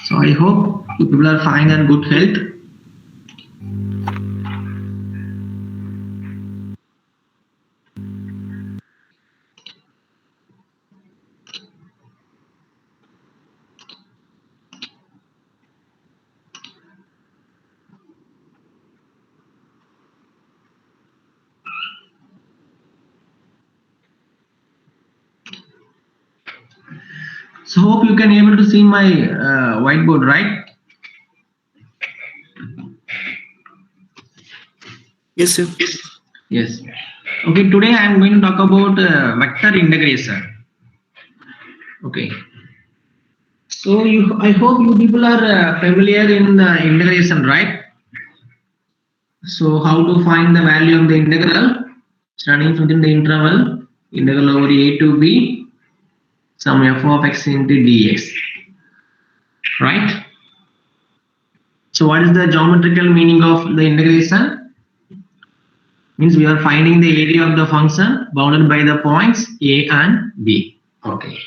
So I hope you people are fine and good health. So hope you can able to see my whiteboard, right? Yes, sir. Yes. Okay, today I am going to talk about vector integration. Okay. So I hope you people are familiar in integration, right? So how to find the value of the integral running within the interval integral over a to b some f of x into dx, right? So what is the geometrical meaning of the integration? Means we are finding the area of the function bounded by the points a and b. Okay.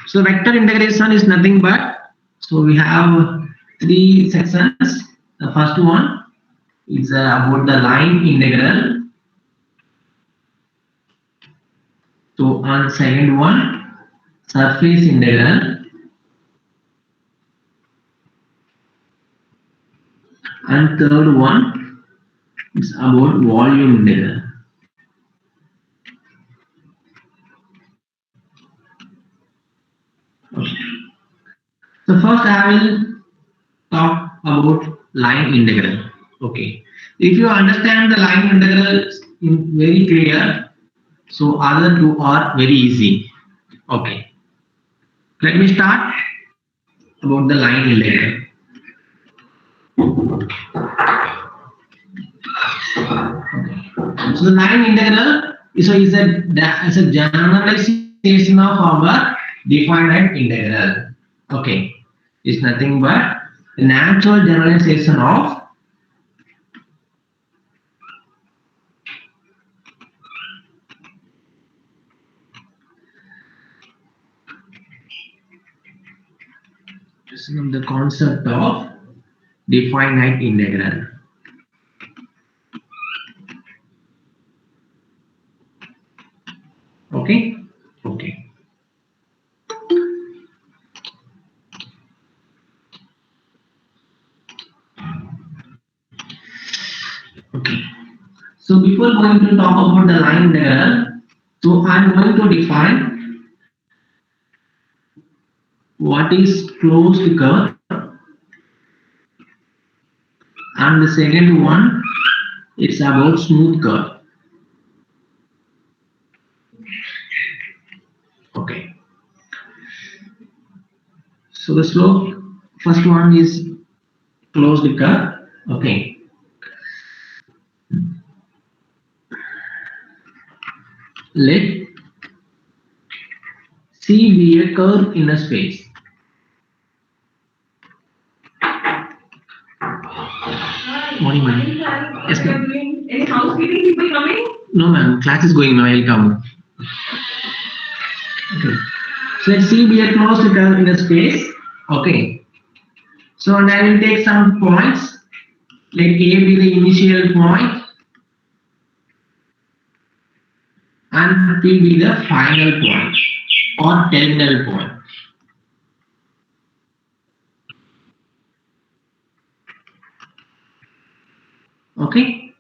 So vector integration is nothing but, so we have three sections. The first one is about the line integral. So on second one, surface integral, and third one is about volume integral. Okay. So first I will talk about line integral. Okay. If you understand the line integral in very clear, so other two are very easy. Okay. Let me start about the line integral. So the line integral is a generalization of our definite integral. Okay, it's nothing but the natural generalization of the concept of definite integral. Okay, okay. Okay. So before going to talk about the line integral, so I'm going to define what is closed curve, and the second one is about smooth curve. Okay. So the slope, first one is closed curve. Okay. Let C be a curve in a space. Morning, ma'am. Yes, ma'am. Any housekeeping people coming? No, ma'am. Class is going now. I'll come. Okay. So let C be a closed curve in a space. Okay. So and I will take some points. Let A be the initial point and P be the final point or terminal point. Okay.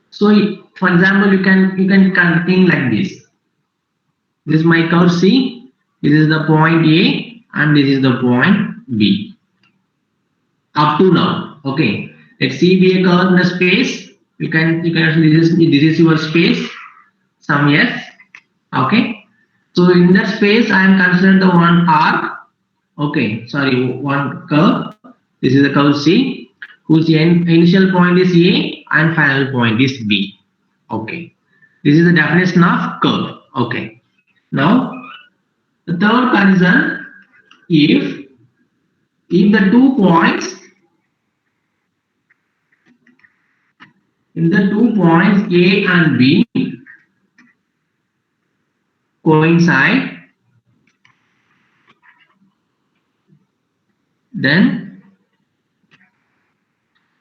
So for example, you can think like this. This is my curve C. This is the point A and this is the point B. Up to now, okay. Let C be a curve in a space. You can this is your space. Some yes. Okay. So in that space, I am considering the one arc. Okay. Sorry, one curve. This is the curve C, whose initial point is A and final point is B. Okay. This is the definition of curve. Okay. Now, the third condition, if the 2 points A and B coincide then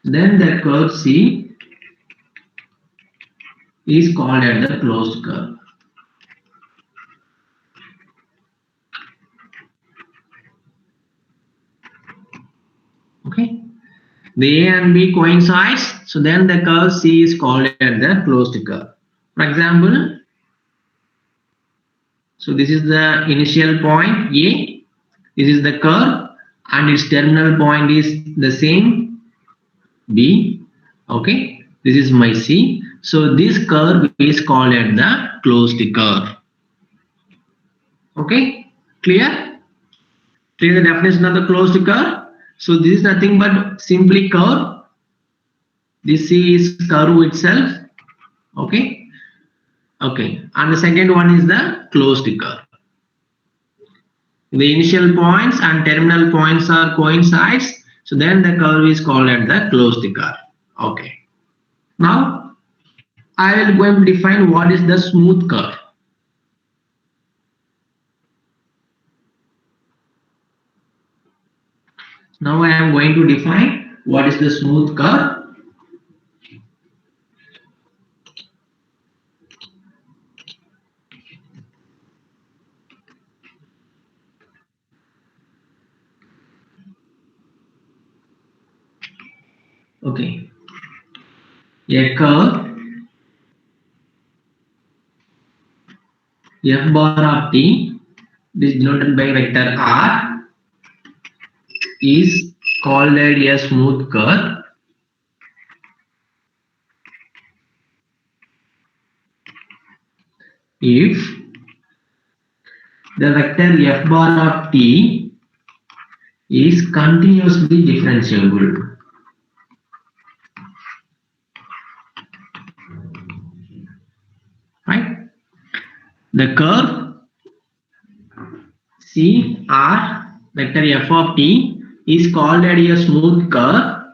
the curve C is called as the closed curve. Okay, the A and B coincides, so then the curve C is called as the closed curve. For example, so this is the initial point A, this is the curve, and its terminal point is the same B. Okay, this is my C. So this curve is called as the closed curve. Okay, clear? Clear the definition of the closed curve? So this is nothing but simply curve. This C is curve itself. Okay. Okay. And the second one is the closed curve. The initial points and terminal points are coincides. So then the curve is called as the closed curve. Okay. Now I will going to define what is the smooth curve. Now I am going to define what is the smooth curve. Okay. A curve f bar of t, this is denoted by vector r, is called a smooth curve if the vector f bar of t is continuously differentiable. Right? The curve CR vector f of t is called a smooth curve.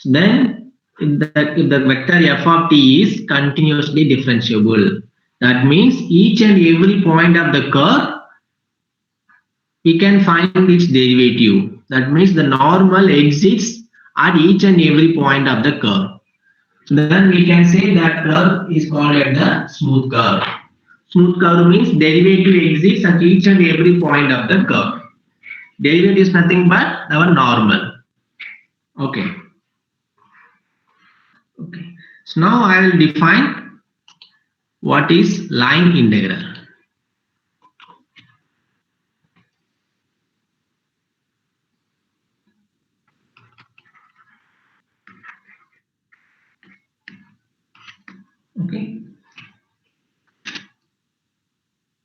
Then if the vector f of t is continuously differentiable. That means each and every point of the curve we can find its derivative. That means the normal exists at each and every point of the curve. So then we can say that curve is called as the smooth curve. Smooth curve means derivative exists at each and every point of the curve. Derivative is nothing but our normal. Okay. Okay. So now I will define what is line integral. Okay.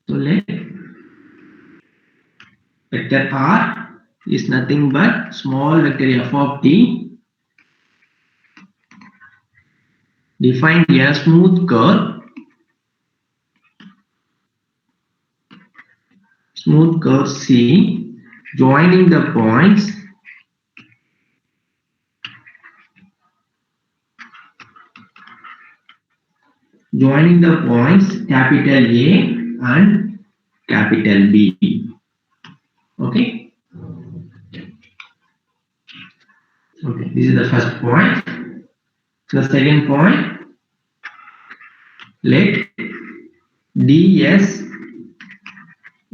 So let vector r is nothing but small vector f of t define a smooth curve. Smooth curve C joining the points capital A and capital B. Okay. Okay. This is the first point. The second point, let ds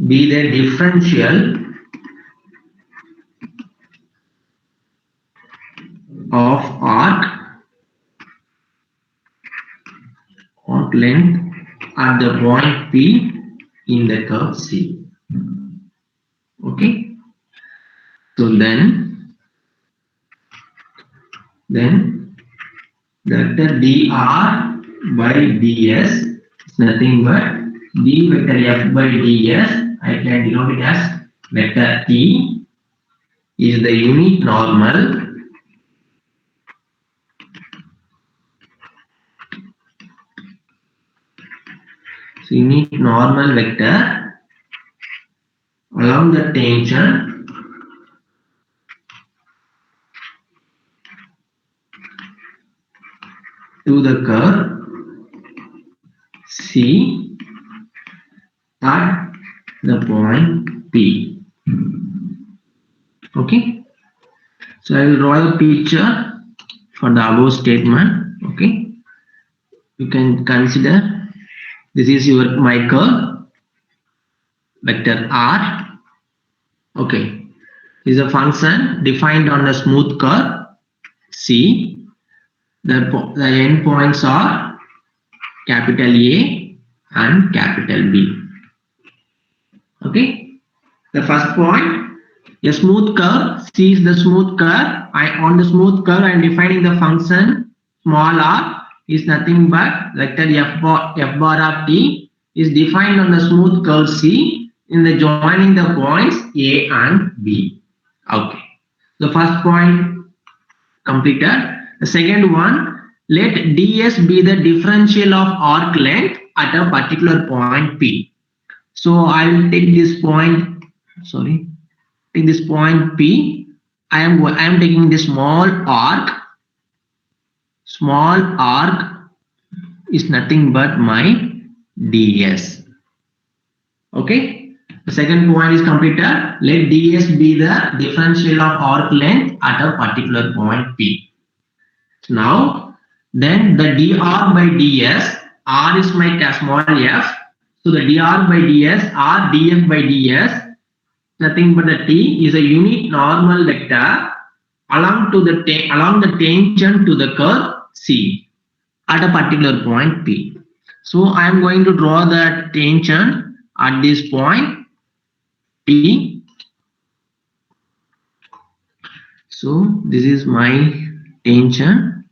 be the differential of arc length at the point P in the curve C. Okay. So then vector dr by ds is nothing but d vector f by ds. I can denote it as vector t is the unit normal vector along the tangent to the curve C at the point P. Okay. So I will draw a picture for the above statement. Okay, you can consider this is your my curve vector r. Okay, is a function defined on a smooth curve C. The endpoints are capital A and capital B. Okay, the first point, a smooth curve. C is the smooth curve. On the smooth curve I am defining the function small r is nothing but vector f bar of t is defined on the smooth curve C in the joining the points A and B. Okay, the first point completed. The second one, let ds be the differential of arc length at a particular point P. So I will take this point, sorry, take this point P. I am taking this small arc. Small arc is nothing but my ds. Okay. The second point is completed. Let ds be the differential of arc length at a particular point P. Now, then the dr by ds, r is my small f. So the dr by ds, r df by ds, nothing but the t is a unit normal vector along the tangent to the curve C at a particular point P. So I am going to draw the tangent at this point P. So this is my tangent.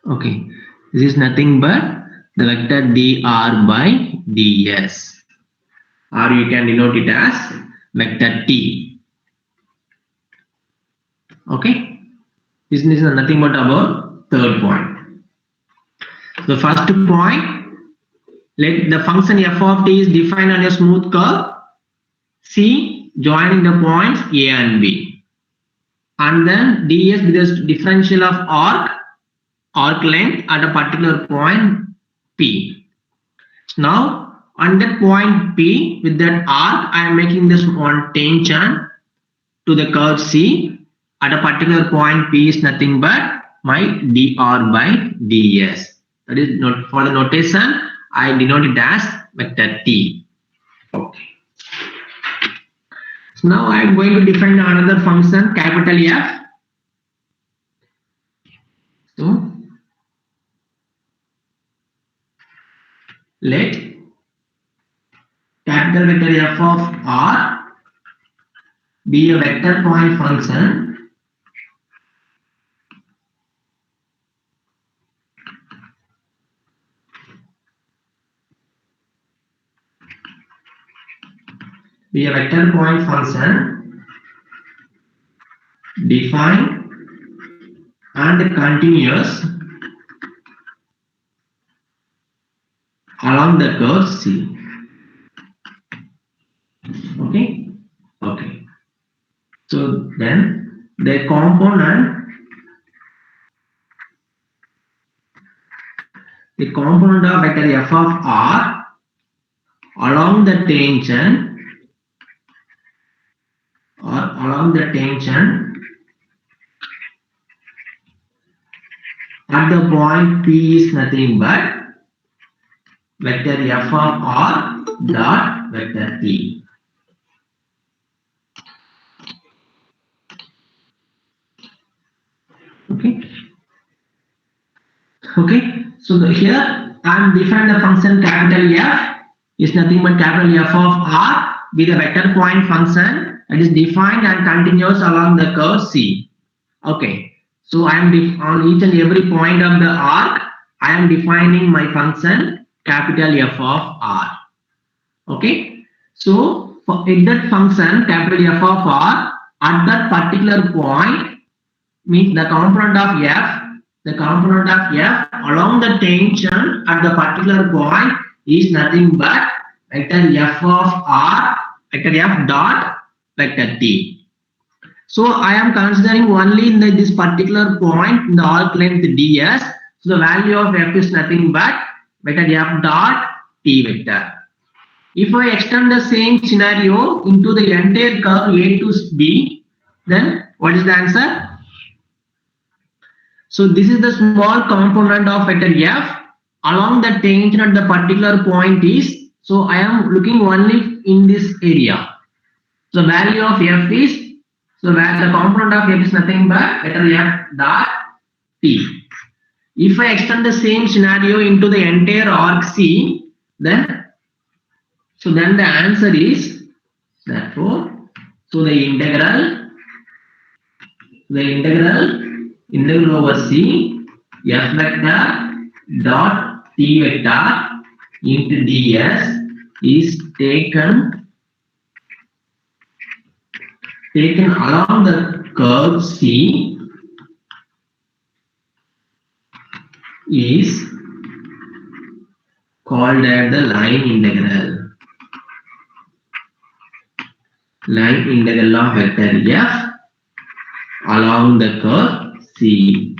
Okay, this is nothing but the vector dr by ds, or you can denote it as vector t. Okay, this is nothing but about third point. The first point, let the function f of t is defined on a smooth curve C joining the points A and B, and then ds is the differential of arc length at a particular point P. Now on that point P with that arc I am making this one tangent to the curve C at a particular point P is nothing but my dr by ds. That is not for the notation I denote it as vector t. Okay. So now I am going to define another function capital F. So let capital vector f of r be a vector point function defined and continuous along the curve C. Okay. Okay. So then the component of vector f of r along the tangent at the point P is nothing but vector f of r dot vector t. Okay. Okay. So here I am defined the function capital F is nothing but capital F of r with a vector point function that is defined and continuous along the curve C. Okay. So I am on each and every point of the arc I am defining my function capital F of r. Okay. So in that function capital F of r at that particular point means the component of f along the tangent at the particular point is nothing but vector f of r, vector f dot vector t. So I am considering only in this particular point in the arc length ds. So the value of f is nothing but vector f dot t vector. If I extend the same scenario into the entire curve A to B, then what is the answer? So this is the small component of vector F along the tangent at the particular point is, so I am looking only in this area. So value of F is, so where the component of F is nothing but vector F dot T. If I extend the same scenario into the entire arc C, then the answer is, therefore, so the integral over C F vector dot T vector into ds is taken along the curve C is called as the line integral of vector F along the curve C.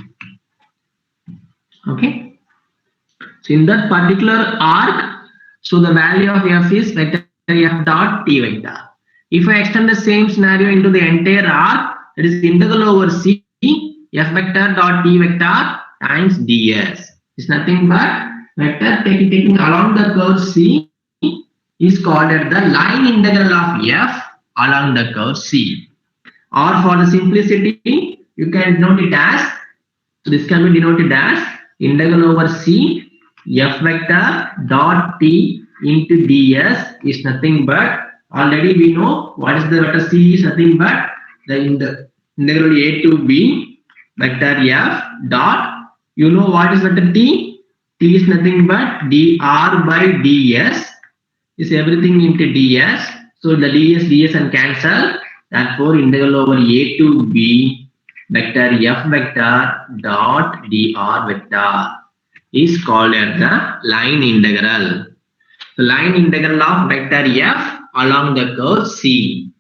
Okay. So in that particular arc, so the value of F is vector F dot T vector. If I extend the same scenario into the entire arc, that is integral over C F vector dot T vector times ds is nothing but vector taking along the curve C is called as the line integral of F along the curve C. Or for the simplicity, you can denote it as, so this can be denoted as integral over C F vector dot T into ds is nothing but, already we know what is the vector C is nothing but the integral A to B vector F dot, you know what is vector T? T is nothing but dr by ds is everything into ds. So the ds and cancel. Therefore, integral over A to B vector F vector dot dr vector is called as the line integral. The line integral of vector F along the curve C.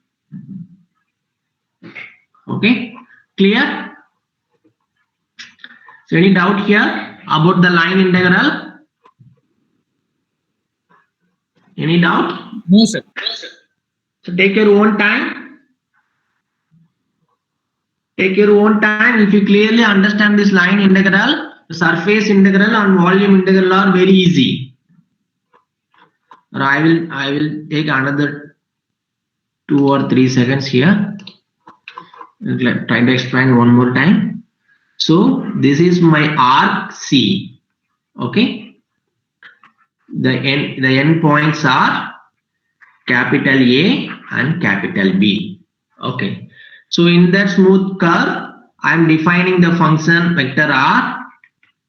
Okay, clear? So any doubt here about the line integral? Any doubt? No, sir. So take your own time. Take your own time. If you clearly understand this line integral, the surface integral and volume integral are very easy. Or I will take another 2 or 3 seconds here. Try to explain one more time. So this is my arc C. Okay. The end points are capital A and capital B. Okay. So in that smooth curve, I am defining the function vector R.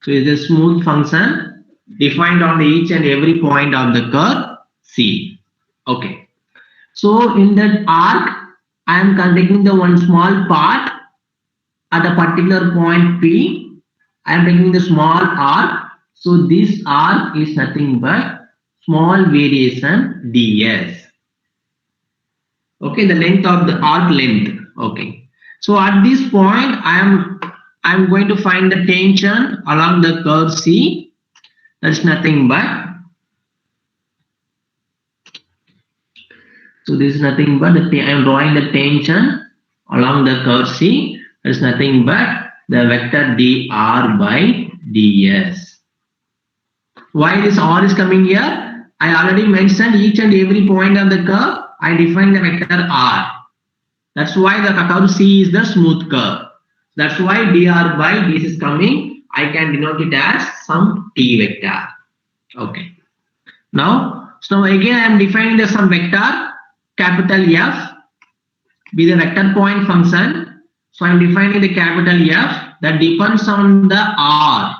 So it is a smooth function defined on each and every point of the curve C. Okay. So in that arc, I am taking the one small part at a particular point P. I am taking the small arc. So this arc is nothing but small variation ds. Okay, the length of the arc length. Okay. So at this point, I am going to find the tension along the curve C. That's nothing but, so this is nothing but I am drawing the tension along the curve C. That's nothing but the vector dr by ds. Why this r is coming here? I already mentioned each and every point of the curve. I define the vector r. That's why the curve C is the smooth curve. That's why dr by ds is coming. I can denote it as some t vector. Okay. Now, so again I am defining the some vector capital F be the vector point function. So I am defining the capital F that depends on the r.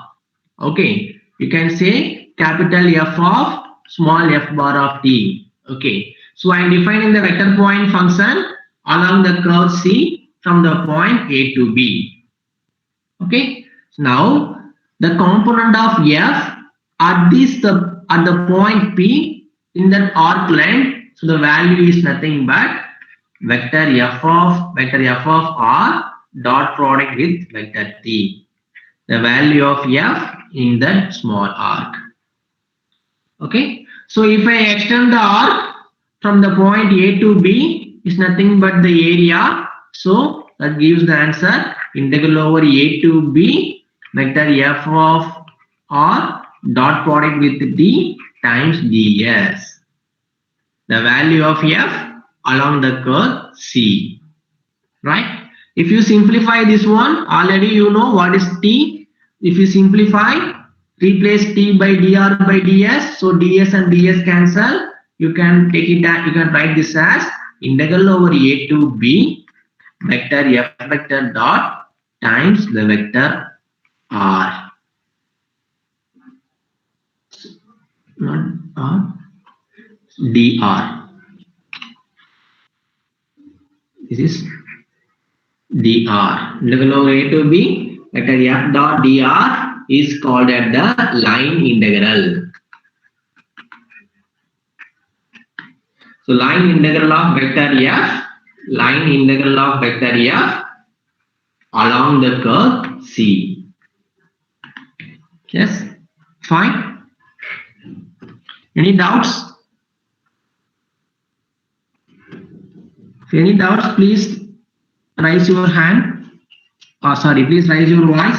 Okay. You can say capital F of small f bar of t. Okay. So I am defining the vector point function along the curve C from the point A to B. Okay. Now the component of F at the point P in that arc length. So the value is nothing but vector f of r dot product with vector t. The value of f in that small arc. Okay. So if I extend the arc from the point A to B is nothing but the area. So that gives the answer integral over A to B vector f of R dot product with D times ds. The value of f along the curve C. Right? If you simplify this one, already you know what is T. If you simplify, replace T by dr by ds. So ds and ds cancel. You can take it as, you can write this as integral over A to B vector f vector dot times the vector r. Not r, dr. This is dr. Integral over A to B vector f dot dr is called at the line integral. So line integral of vector f, line integral of vector f along the curve C. Yes, fine. Any doubts? If any doubts, please raise your hand. Sorry, please raise your voice.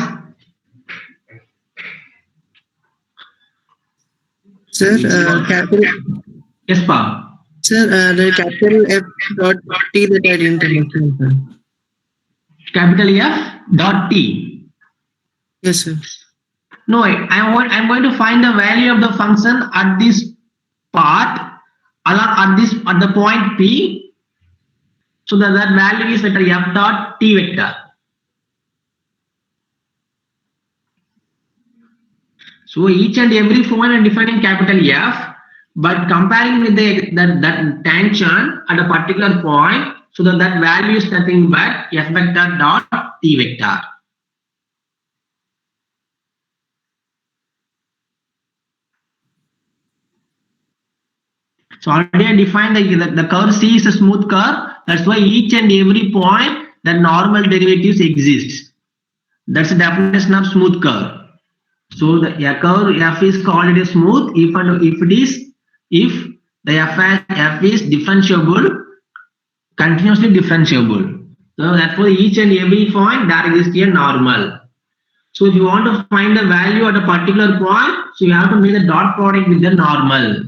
Sir, capital. Yes, Pa. Sir, the capital F dot T that I didn't understand, sir. Capital F dot T. Yes, sir. No, I'm going to find the value of the function at this part at the point P. So that value is vector F dot T vector. So each and every point I'm defining capital F, but comparing with that tangent at a particular point, so that value is nothing but F vector dot T vector. So already I defined the curve C is a smooth curve. That's why each and every point the normal derivatives exist. That's the definition of smooth curve. So the curve f is called a smooth if the f is differentiable, continuously differentiable. So therefore each and every point there exists a normal. So if you want to find the value at a particular point, so you have to make the dot product with the normal.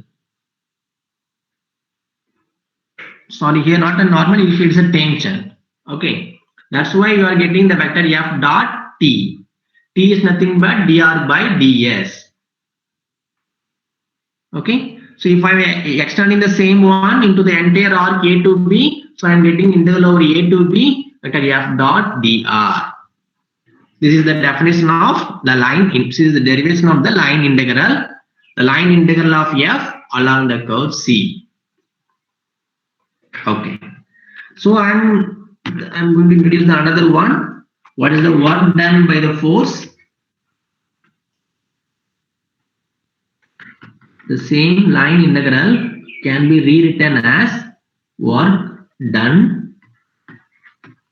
Sorry, here not a normal if it's a tangent. Okay, that's why you are getting the vector f dot t. T is nothing but dr by ds. Okay, so if I am extending the same one into the entire arc A to B, so I am getting integral over A to B vector f dot dr. This is the definition of the line. This is the derivation of the line integral. The line integral of f along the curve C. Okay, so I'm going to introduce the another one. What is the work done by the force? The same line integral can be rewritten as work done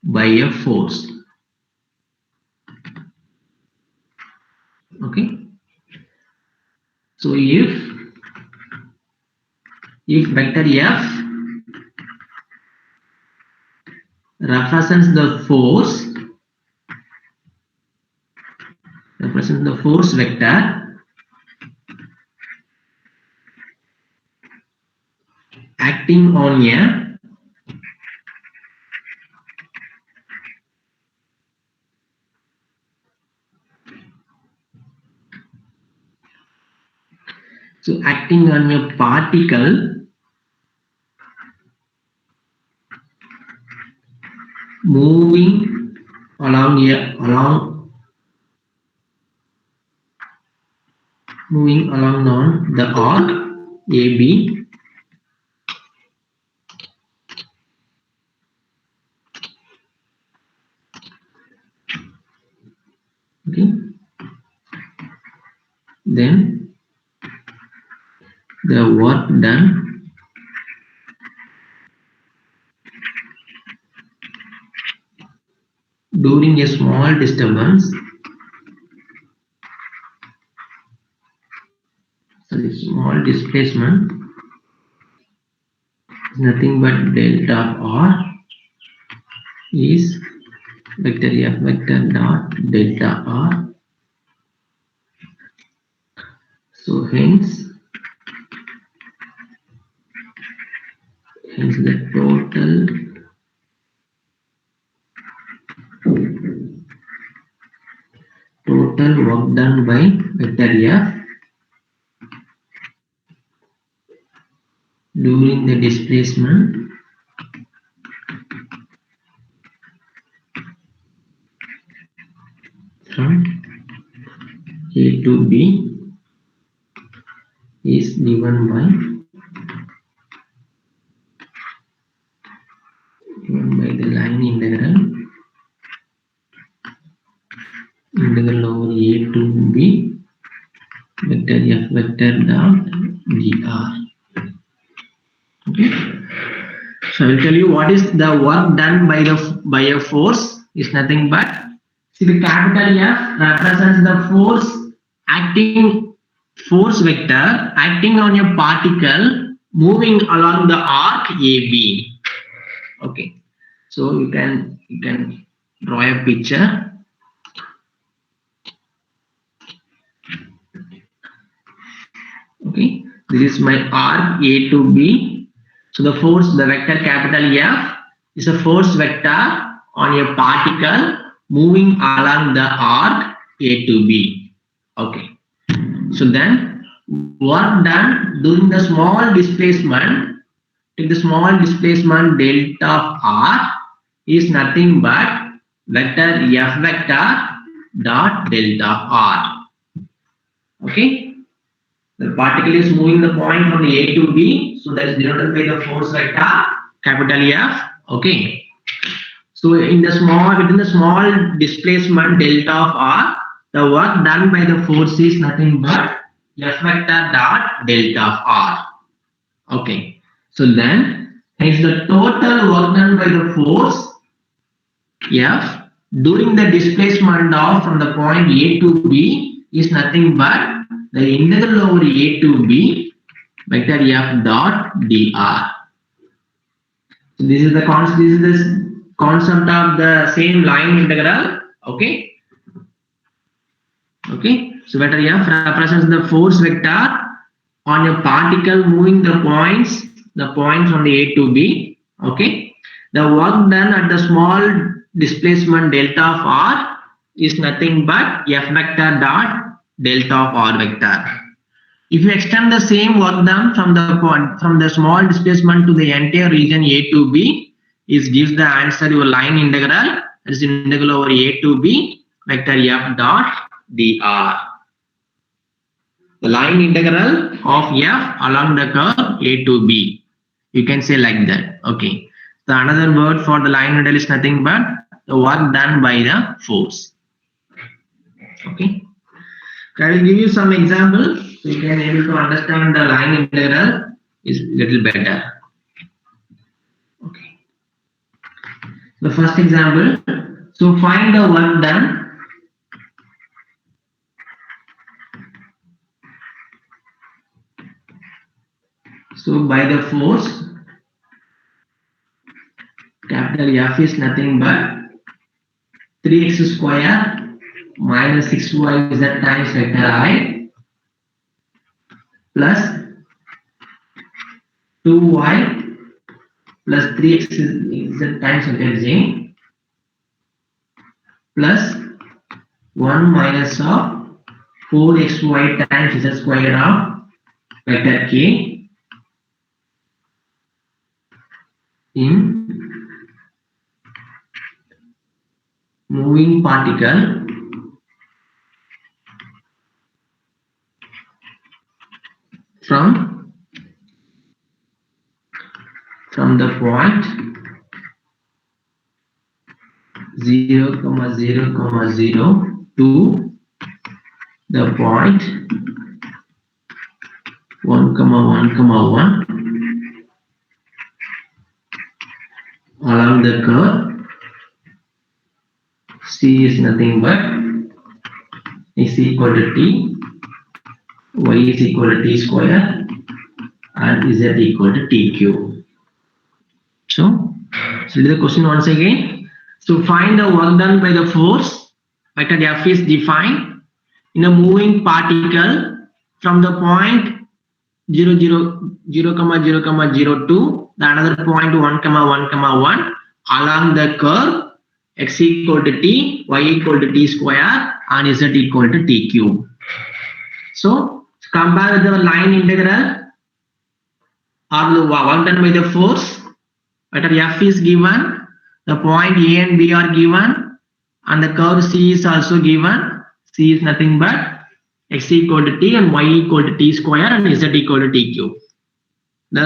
by a force. Okay, so if vector f represents the force vector acting on a particle moving along on the arc AB. Okay, then the work done during a small disturbance small displacement is nothing but delta of r is vector f vector dot delta r. So hence the total work done by vector f during the displacement from A to B is given by the line integral over A to B vector f vector dot dr. Okay. So I will tell you what is the work done by a force is nothing but, see, the capital F represents the force vector acting on a particle moving along the arc AB. Okay. So you can draw a picture. Okay. This is my arc A to B. So the vector capital F is a force vector on a particle moving along the arc A to B. Okay. So then work done during the small displacement, take the small displacement delta of r is nothing but vector f vector dot delta of r. Okay. The particle is moving the point from the A to B, so that is denoted by the force vector capital F. Okay. So within the small displacement delta of r, the work done by the force is nothing but f vector dot delta of r. Okay. So then hence the total work done by the force F during the displacement of from the point A to B is nothing but the integral over A to B vector f dot dr. So this is the concept of the same line integral. Okay. Okay. So vector f represents the force vector on a particle moving the points from the A to B. Okay. The work done at the small displacement delta of r is nothing but f vector dot delta of r vector. If you extend the same work done from the small displacement to the entire region A to B, it gives the answer your line integral, that is integral over A to B vector f dot dr. The line integral of f along the curve A to B. You can say like that. Okay. So another word for the line integral is nothing but the work done by the force. Okay. I will give you some examples so you can able to understand the line integral is little better. Okay. The first example. So find the work done by the force capital F is nothing but 3x square minus 6yz times vector I plus 2y plus 3x times vector j plus 1 minus of 4xy times z square of vector k in moving particle from the point 0, 0, 0 to the point 1, 1, 1 along the curve. C is nothing but x equal to t, y is equal to t square and z equal to tq. So read the question once again. So find the work done by the force. Vector F is defined in a moving particle from the point 0, 0, 0, 0, 0, 2, the another point 1, 1, 1 along the curve x equal to t, y equal to t square and z equal to t cube. So compare with the line integral or the work done by the force. Vector F is given, the point A and B are given, and the curve C is also given. C is nothing but x equal to t and y equal to t square and z equal to t cube.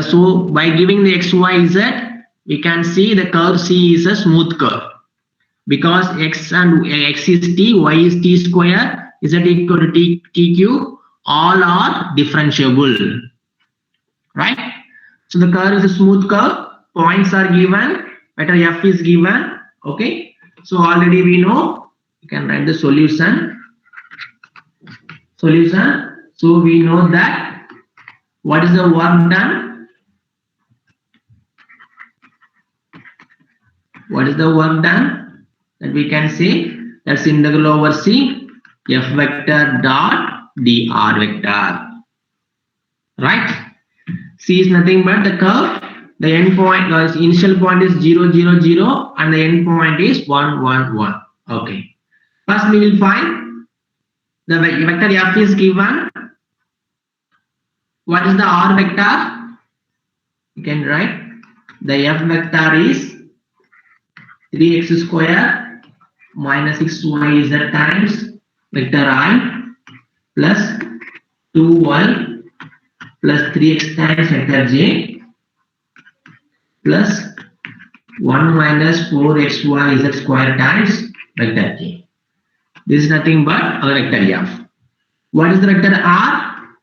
So by giving the x, y, z, we can see the curve C is a smooth curve because x is t, y is t square, z equal to t cube, all are differentiable, right? So the curve is a smooth curve, points are given, vector F is given, okay? So already we know, you can write the solution. So we know that what is the work done? What is the work done? That we can say that's integral over C F vector dot dr vector, right? C is nothing but the curve. The end point, the initial point is 0, 0, 0 and the end point is 1, 1, 1. Okay. First we will find the vector F is given. What is the R vector? You can write the F vector is 3x square minus 6yz times vector I plus 2y plus 3x times vector j plus 1 minus 4xyz square times vector j. This is nothing but our vector F. What is the vector R?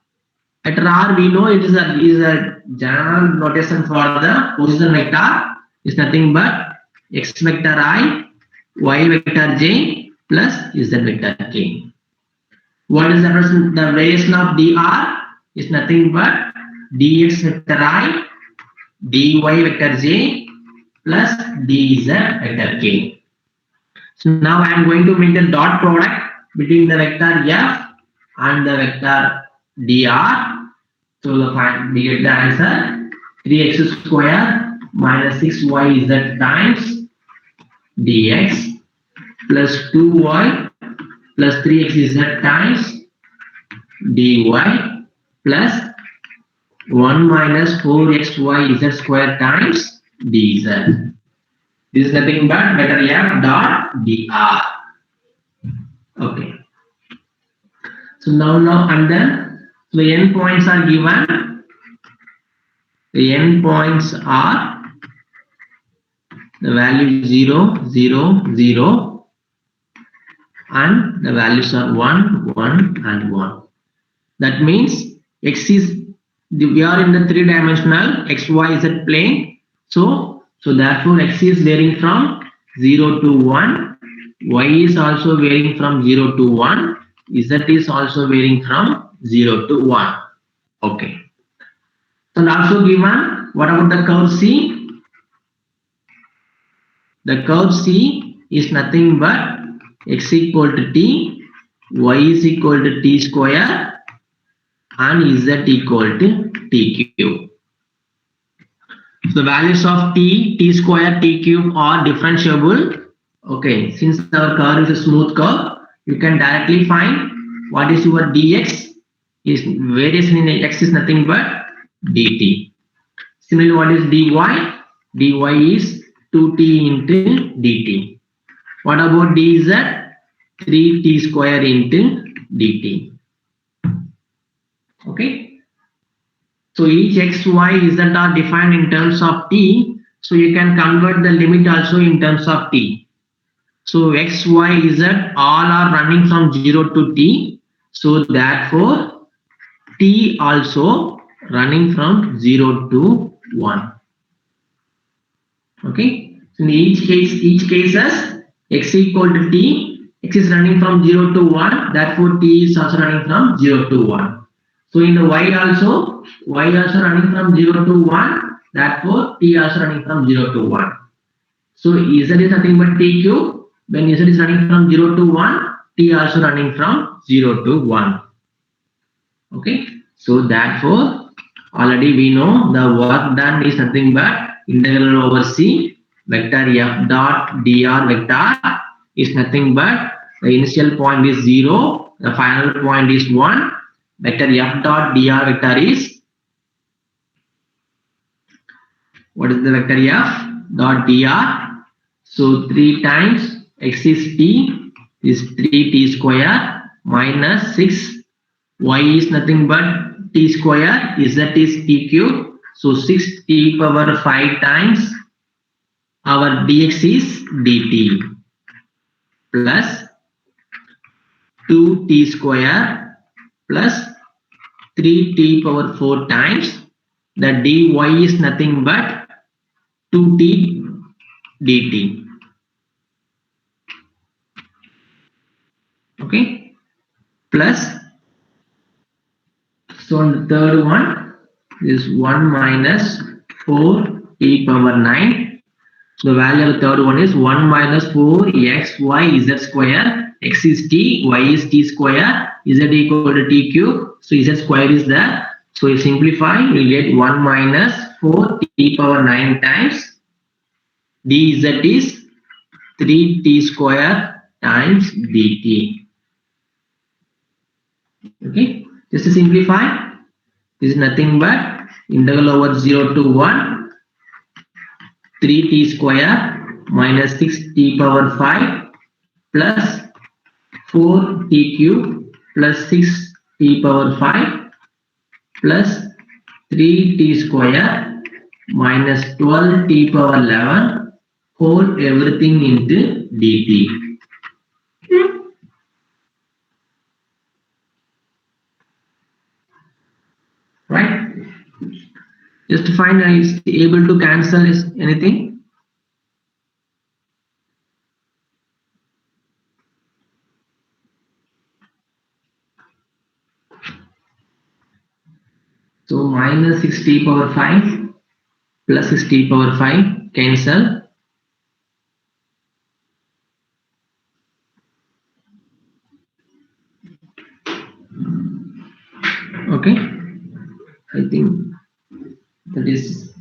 Vector R, we know it is a general notation for the position vector. Is nothing but x vector I, y vector j plus z vector j. What is the variation of dr? Is nothing but dx vector I, dy vector j plus dz vector k. So now I am going to make the dot product between the vector f and the vector dr. So we get the answer 3x square minus 6yz times dx plus 2y plus 3xz times dy plus 1 minus 4xyz square times dz. This is nothing but vector f dot dr. Okay. So now and then the endpoints are given. The endpoints are the value 0, 0, 0 and the values are 1, 1 and 1. That means x is, we are in the three-dimensional xyz plane. So therefore x is varying from 0 to 1, y is also varying from 0 to 1, z is also varying from 0 to 1. Okay. So also given, what about the curve C? The curve C is nothing but x equal to t, y is equal to t square and z equal to t cube. So the values of t square, t cube are differentiable. Okay, since our curve is a smooth curve, you can directly find what is your dx. Is variation in x is nothing but dt. Similarly, what is dy? dy is 2t into dt. What about dz? 3t square into dt. Okay. So each x, y, z are defined in terms of t. So you can convert the limit also in terms of t. So x, y, z all are running from 0 to t. So therefore t also running from 0 to 1. Okay. So in each cases x equal to t, x is running from 0 to 1. Therefore t is also running from 0 to 1. So in the y also running from 0 to 1, therefore t also running from 0 to 1. So z is nothing but t cube. When z is running from 0 to 1, t also running from 0 to 1. Okay, so therefore already we know the work done is nothing but integral over c vector f dot dr vector is nothing but the initial point is 0, the final point is 1. Vector f dot dr vector is, what is the vector f dot dr? So 3 times x is t is 3t square minus 6 y is nothing but t square, z is t cube, so 6t power 5 times our dx is dt plus 2t square plus 3t power 4 times the dy is nothing but 2t dt. Okay, plus, so on the third one is 1 minus 4t power 9. The value of the third one is 1 minus 4x y z square. X is t, y is t square, z equal to t cube. So z square is there. So you simplify, you will get 1 minus 4t power 9 times dz is 3t square times dt. Okay, just to simplify, this is nothing but integral over 0 to 1 3t square minus 6t power 5 plus 4t cube plus 6t power 5 plus 3t square minus 12t power 11 whole everything into dt. Right? Just to find is able to cancel is anything. So minus 6t power 5 plus 6t power 5 cancel. Okay, I think that is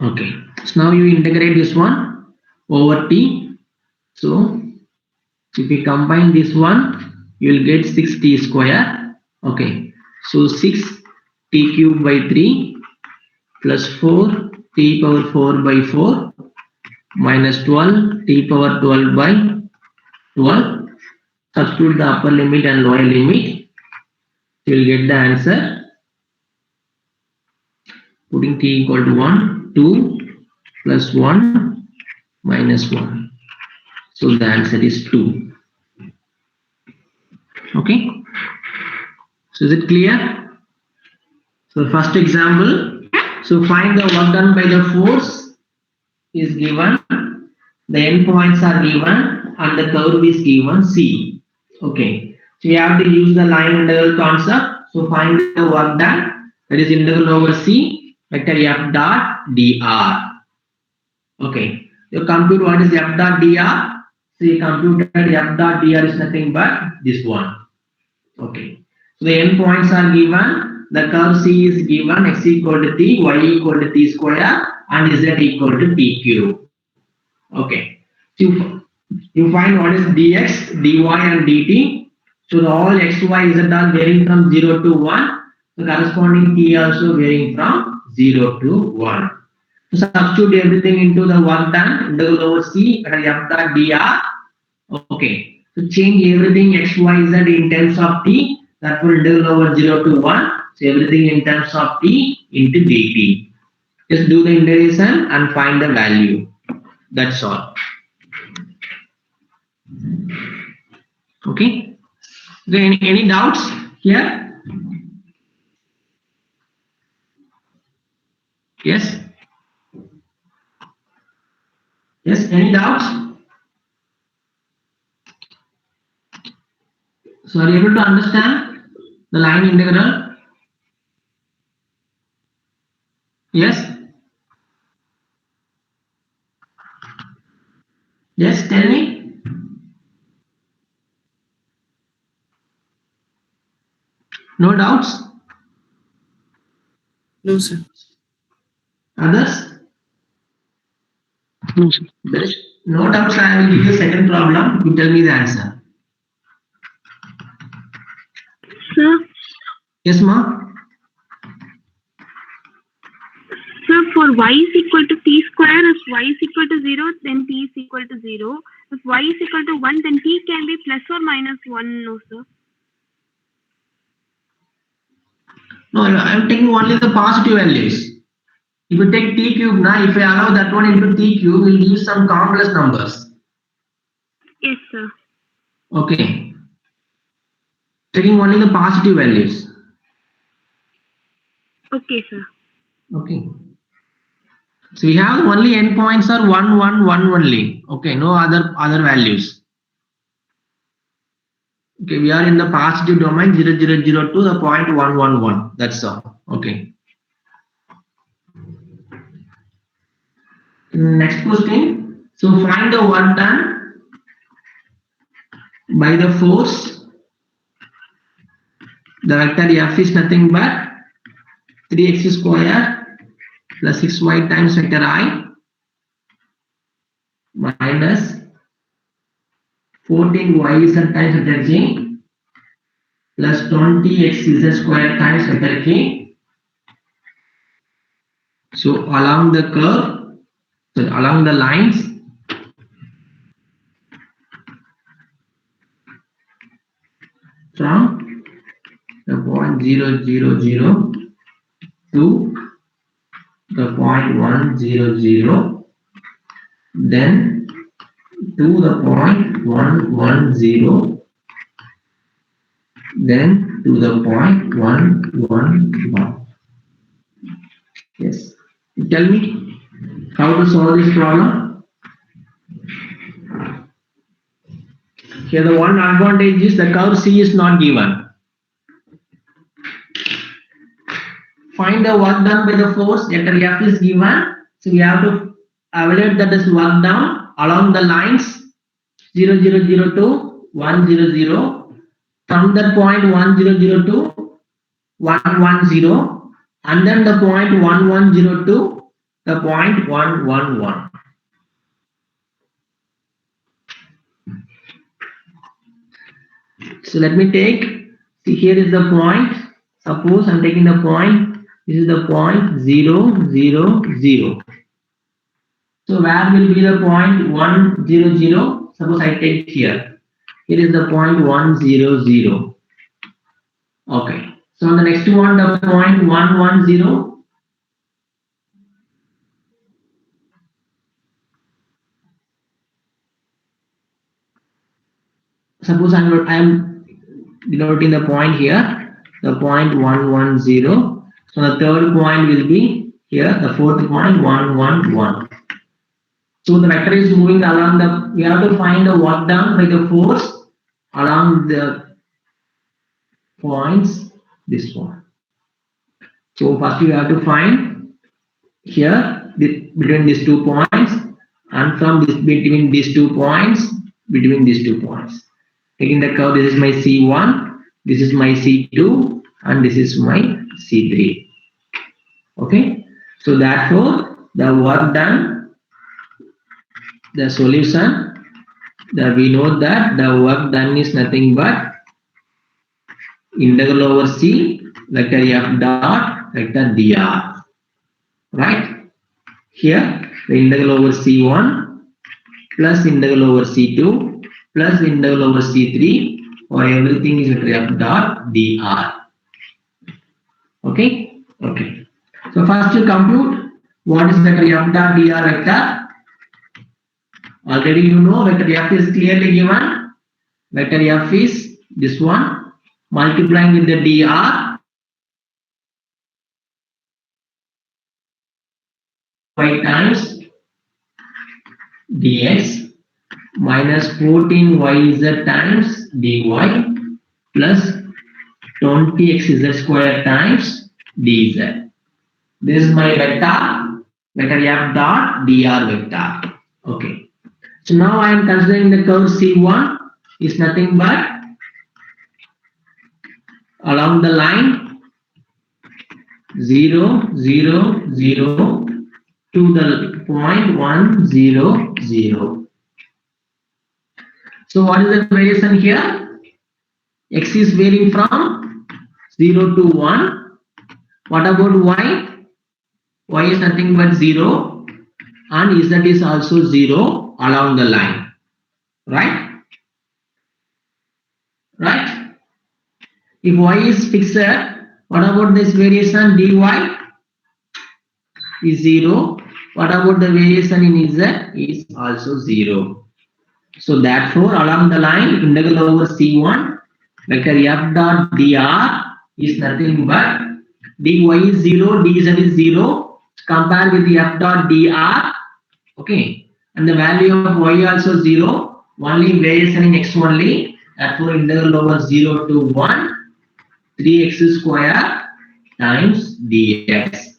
okay. So now you integrate this one over t. So if you combine this one, you will get 6t square. Okay, so 6t cube by 3 plus 4t power 4 by 4 minus 12t power 12 by 12. Substitute the upper limit and lower limit. You will get the answer. Putting t equal to 1, 2 plus 1 minus 1. So the answer is 2. Okay. So is it clear? So first example. So find the work done by the force is given. The endpoints are given and the curve is given C. Okay. So you have to use the line integral concept. So find the work done. That is integral over C vector f dot dr. Okay. You compute what is f dot dr. So you computed f dot dr is nothing but this one. Okay. So the endpoints are given. The curve C is given x equal to t, y equal to t square, and z equal to t cube. Okay. So you find what is dx, dy, and dt. So the all x, y, z are varying from 0 to 1. The corresponding t also varying from 0 to 1. So substitute everything into the work done. Integral over c and f dot dr. Okay. So change everything x, y, z in terms of t. That will integral over 0 to 1. So everything in terms of t into dt. Just do the integration and find the value. That's all. Okay. Is there any doubts here? Yes. Yes. Any doubts? So are you able to understand the line integral? Yes? Yes, tell me. No doubts? No, sir. Others? No, sir. There is no doubts. I will give you a second problem. You tell me the answer. Sir, Yes, ma? sir, for y is equal to t square, if y is equal to 0, then t is equal to 0. If y is equal to 1, then t can be plus or minus 1, no, sir. No, I am taking only the positive values. If you take t cube now, if I allow that one into t cube, we'll give some complex numbers. Yes, sir. Okay. Taking only the positive values. Okay, sir. Okay. So we have only endpoints are 1, 1, 1 only. Okay, no other values. Okay, we are in the positive domain 0, 0, 0 to the point 1, 1, 1. That's all. Okay. Next question. So find the work done by the force. The vector F is nothing but 3x square plus 6y times vector I minus 14y z times vector j plus 20x z square times vector k. So along the curve, so along the lines, from the point 0, 0, 0 to the point 1, 0, 0, then to the point 1, 1, 0, then to the point 1, 1, 1. Yes. Tell me how to solve this problem. Here the one advantage is the curve C is not given. Find the work done by the force, vector F is given. So we have to evaluate that is work done along the lines 0, 0, 0 to 1, 0, 0. From that point 1, 0, 0 to 1, 1, 0. And then the point 1, 1, 0 to the point 1, 1, 1. So let me take, see here is the point. Suppose I'm taking the point, this is the point 0, 0, 0. So where will be the point 1, 0, 0? Suppose I take here. Here is the point 1, 0, 0. Okay. So on the next one, the point 1, 1, 0. Suppose I am denoting the point here, the point 1, 1, 0. So the third point will be here, the fourth point 1, 1, 1. So the vector is moving along the, we have to find the work done by the force along the points, this one. So first you have to find here between these 2 points and from this between these 2 points, between these 2 points. Taking the curve, this is my C1, this is my C2, and this is my C3. Okay, so therefore the work done, the solution, that we know that the work done is nothing but integral over C vector F dot vector dr. Right? Here the integral over C1 plus integral over C2 plus integral over C3, or everything is vector F dot dr. Okay? Okay. So first you compute what is vector F dot dr vector. Already you know vector F is clearly given. Vector F is this one, multiplying with the dr y times dx minus 14yz times dy plus 20xz square times dz. This is my vector f dot dr vector. Okay. So now I am considering the curve C1 is nothing but along the line 0, 0, 0 to the point 1, 0, 0. So what is the variation here? X is varying from 0 to 1. What about y? Y is nothing but 0 and z is also 0 along the line. Right? Right? If y is fixed, what about this variation dy is 0? What about the variation in z is also 0. So therefore, along the line integral over C1 vector f dot dr is nothing but dy is 0, dz is 0. Compare with the f dot dr. Okay, and the value of y also 0. Only variation in x only. Therefore, integral over 0 to 1 3x square times dx.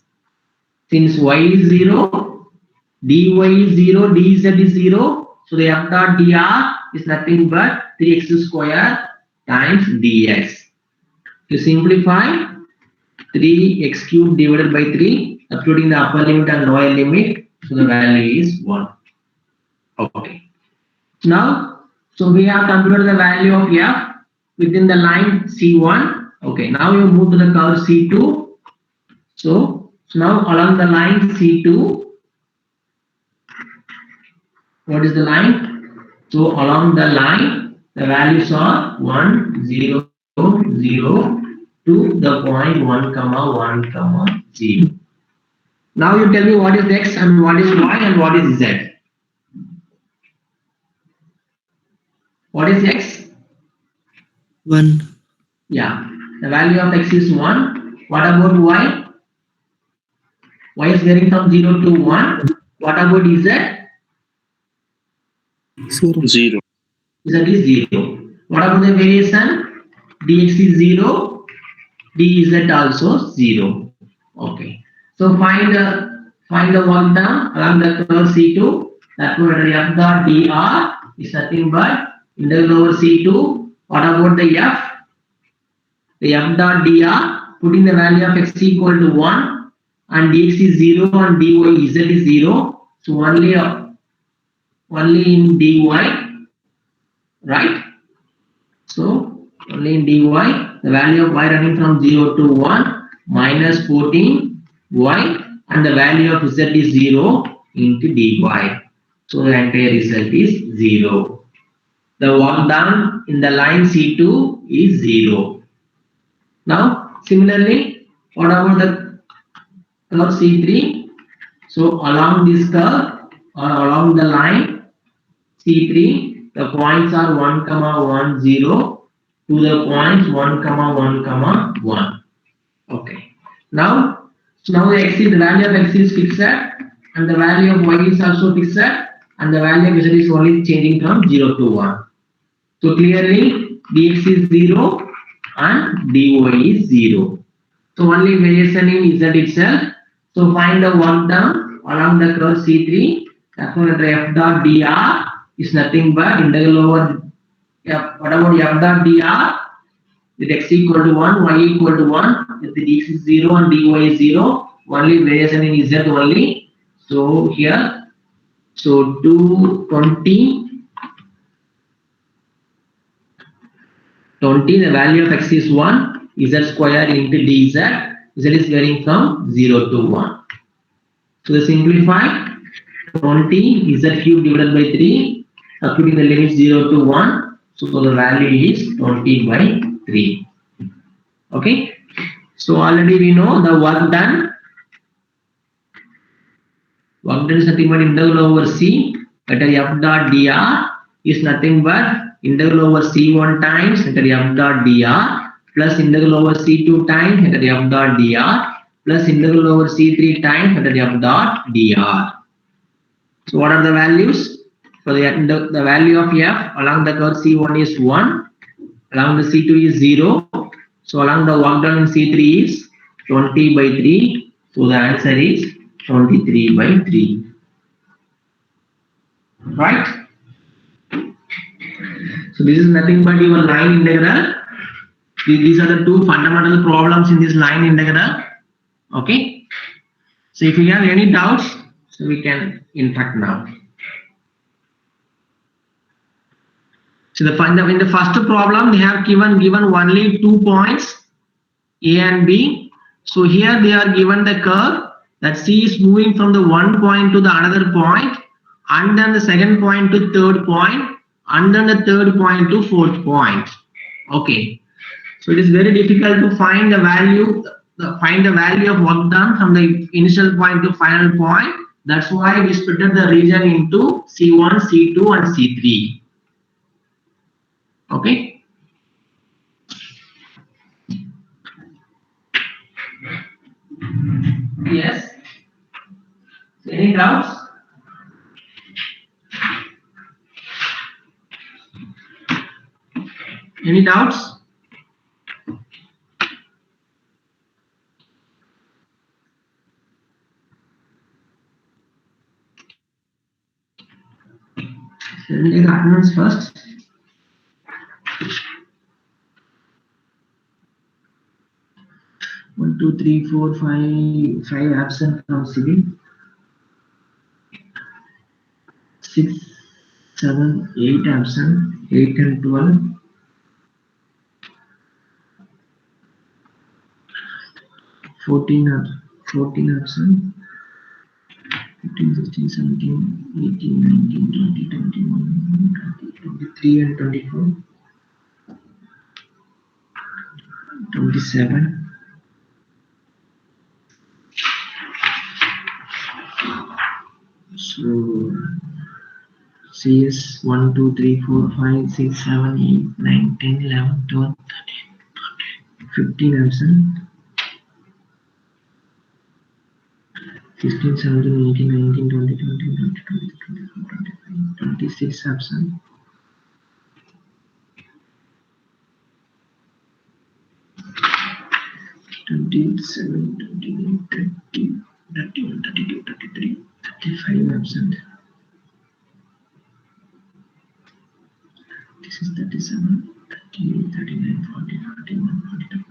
Since y is 0, dy is 0, dz is 0. So the f dot dr is nothing but 3x square times dx. To simplify, 3x cubed divided by 3, including the upper limit and lower limit. So the value is 1. Okay. Now, so we have computed the value of f within the line C1. Okay. Now you move to the curve C2. So now along the line C2, what is the line? So along the line, the values are 1, 0, 0 to the point 1, 1, 0. Now you tell me what is x and what is y and what is z. What is x? 1. Yeah, the value of x is 1. What about y? Y is varying from 0 to 1. What about z? 0. 0. Z is 0. What about the variation? Dx is 0. Dz also 0. Okay. So find the work done along the curve C2. That would f dot dr is nothing but integral over C2. What about the f? The f dot dr, putting the value of x equal to 1 and dx is 0 and dy z is 0. So only in dy, right? So only in dy, the value of y running from 0 to 1 minus 14y and the value of z is 0 into dy. So the entire result is 0. The work done in the line C2 is 0. Now similarly, what about the curve C3? So along this curve or along the line C3, the points are 1, 1, 0 to the points 1, 1, 1. Okay. Now the x is the value of x is fixed and the value of y is also fixed and the value of z is only changing from 0 to 1. So clearly dx is 0 and dy is 0. So only variation in z itself. So find the work done along the curve C3. Therefore f dot dr is nothing but integral over f. What about f dot dr? With x equal to 1, y equal to 1, if the dx is 0 and dy is 0, only variation in z only. So here, so 220, the value of x is 1, z square into dz, z is varying from 0 to 1. So the simplify 20 z cube divided by 3, including the limit 0 to 1. So the value is 20 by 3. Okay. So already we know the work done. Work done is nothing but integral over c. Vector f dot dr is nothing but integral over c1 times vector f dot dr plus integral over c2 times vector f dot dr plus integral over c3 times vector f dot dr. So what are the values? For the value of f along the curve C1 is 1, Along the C2 is 0. So along the work done in C3 is 20 by 3. So the answer is 23 by 3. Right? So this is nothing but your line integral. These are the two fundamental problems in this line integral. Okay. So if you have any doubts, so we can interact now. So in the first problem, they have given only 2 points, A and B. So here they are given the curve that C is moving from the one point to the another point, and then the second point to third point, and then the third point to fourth point. Okay. So it is very difficult to find the value, of work done from the initial point to final point. That's why we split the region into C1, C2, and C3. Okay. Yes. Any doubts? Any doubts? Shall we take attendance first? One, two, three, four, five absent from civil. 6, 7, 8 absent. 8 and 12. 14 absent. 15, 16, 17, 18, 19, 20, 21, 23 and 24. 27. So C is 1, 2, 3, 4, 5, 6, 7, 8, 9, 10, 11, 12, 13, 15 absent. 16, 17, 18, 19, 20, 21, 22, 23, 24, 25, 26 absent. 27, 28, 30, 31, 32, 33, 35 absent. This is 37, 38, 39, 40, 41, 42,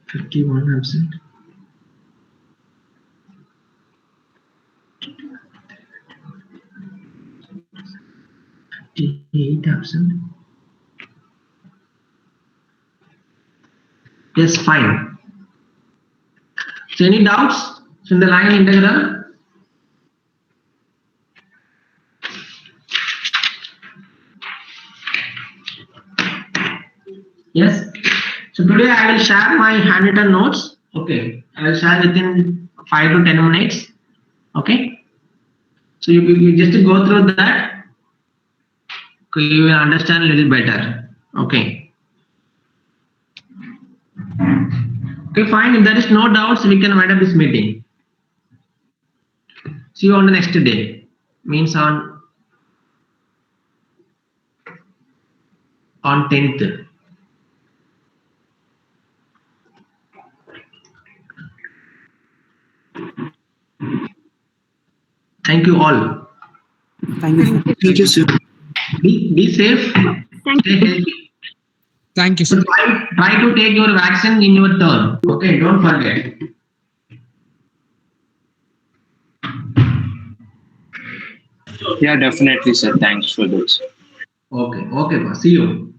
51 absent. 58 absent. Yes, fine. So any doubts in the line integral? Yes. So today I will share my handwritten notes. Okay. I will share within 5 to 10 minutes. Okay. So you just go through that. Okay, you will understand a little better. Okay. Okay, fine. If there is no doubts, we can wind up this meeting. See you on the next day. Means on 10th. Thank you all. Thank you. Thank you, sir. Be safe. Thank Stay you. healthy. Thank you, So sir. try to take your vaccine in your turn. Okay, don't forget. Yeah, definitely, sir. Thanks for this. Okay, see you.